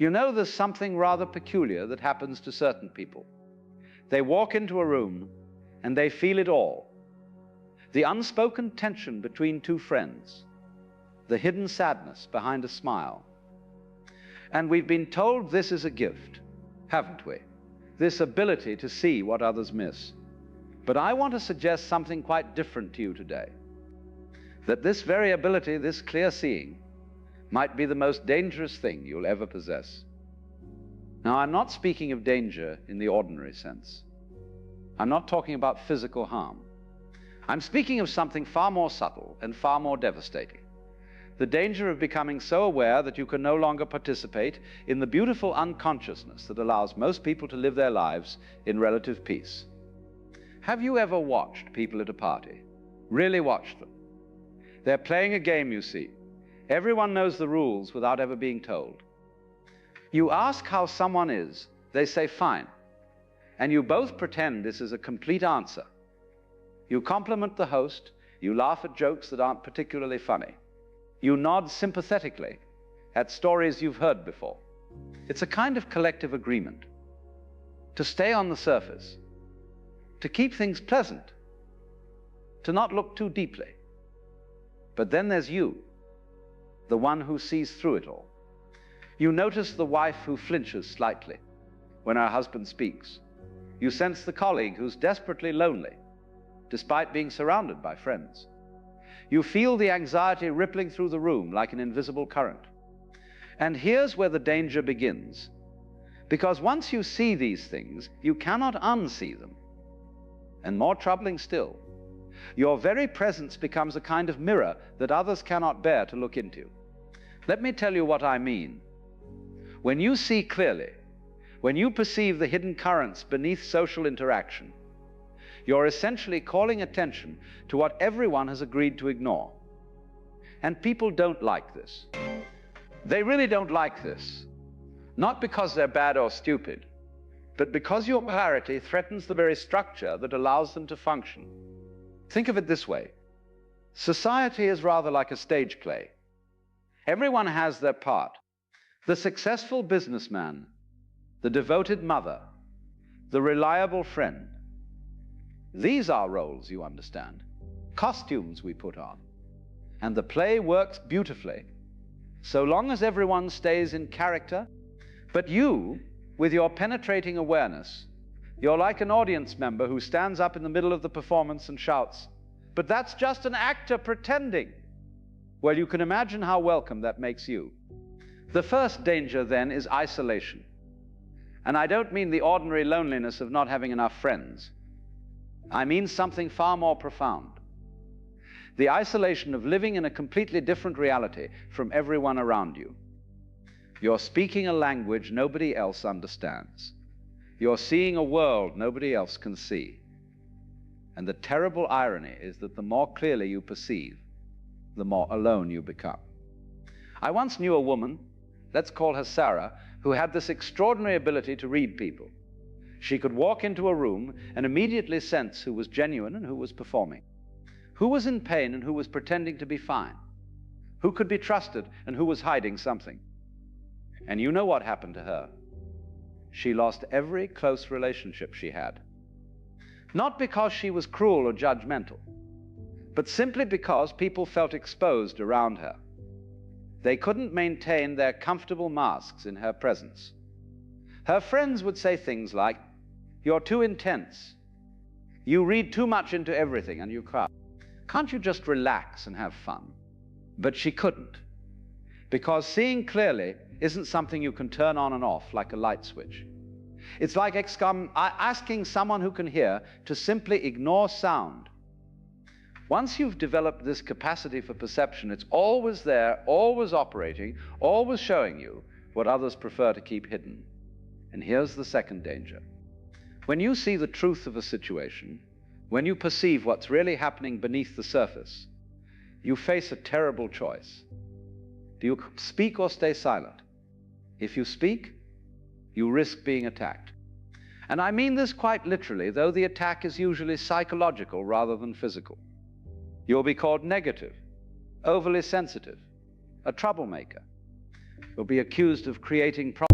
You know, there's something rather peculiar that happens to certain people. They walk into a room and they feel it all. The unspoken tension between two friends, the hidden sadness behind a smile. And we've been told this is a gift, haven't we? This ability to see what others miss. But I want to suggest something quite different to you today. That this very ability, this clear seeing, might be the most dangerous thing you'll ever possess. Now, I'm not speaking of danger in the ordinary sense. I'm not talking about physical harm. I'm speaking of something far more subtle and far more devastating. The danger of becoming so aware that you can no longer participate in the beautiful unconsciousness that allows most people to live their lives in relative peace. Have you ever watched people at a party? Really watched them? They're playing a game, you see. Everyone knows the rules without ever being told. You ask how someone is, they say fine, and you both pretend this is a complete answer. You compliment the host, you laugh at jokes that aren't particularly funny. You nod sympathetically at stories you've heard before. It's a kind of collective agreement to stay on the surface, to keep things pleasant, to not look too deeply. But then there's you, the one who sees through it all. You notice the wife who flinches slightly when her husband speaks. You sense the colleague who's desperately lonely, despite being surrounded by friends. You feel the anxiety rippling through the room like an invisible current. And here's where the danger begins. Because once you see these things, you cannot unsee them. And more troubling still, your very presence becomes a kind of mirror that others cannot bear to look into. Let me tell you what I mean. When you see clearly, when you perceive the hidden currents beneath social interaction, you're essentially calling attention to what everyone has agreed to ignore. And people don't like this. They really don't like this. Not because they're bad or stupid, but because your clarity threatens the very structure that allows them to function. Think of it this way. Society is rather like a stage play. Everyone has their part. The successful businessman, the devoted mother, the reliable friend. These are roles, you understand, costumes we put on. And the play works beautifully, so long as everyone stays in character. But you, with your penetrating awareness, you're like an audience member who stands up in the middle of the performance and shouts, "But that's just an actor pretending." Well, you can imagine how welcome that makes you. The first danger, then, is isolation. And I don't mean the ordinary loneliness of not having enough friends. I mean something far more profound. The isolation of living in a completely different reality from everyone around you. You're speaking a language nobody else understands. You're seeing a world nobody else can see. And the terrible irony is that the more clearly you perceive, the more alone you become. I once knew a woman, let's call her Sarah, who had this extraordinary ability to read people. She could walk into a room and immediately sense who was genuine and who was performing, who was in pain and who was pretending to be fine, who could be trusted and who was hiding something. And you know what happened to her? She lost every close relationship she had. Not because she was cruel or judgmental, but simply because people felt exposed around her. They couldn't maintain their comfortable masks in her presence. Her friends would say things like, "You're too intense. You read too much into everything and you cry. Can't you just relax and have fun?" But she couldn't, because seeing clearly isn't something you can turn on and off like a light switch. It's like asking someone who can hear to simply ignore sound. Once you've developed this capacity for perception, it's always there, always operating, always showing you what others prefer to keep hidden. And here's the second danger. When you see the truth of a situation, when you perceive what's really happening beneath the surface, you face a terrible choice. Do you speak or stay silent? If you speak, you risk being attacked. And I mean this quite literally, though the attack is usually psychological rather than physical. You'll be called negative, overly sensitive, a troublemaker. You'll be accused of creating problems.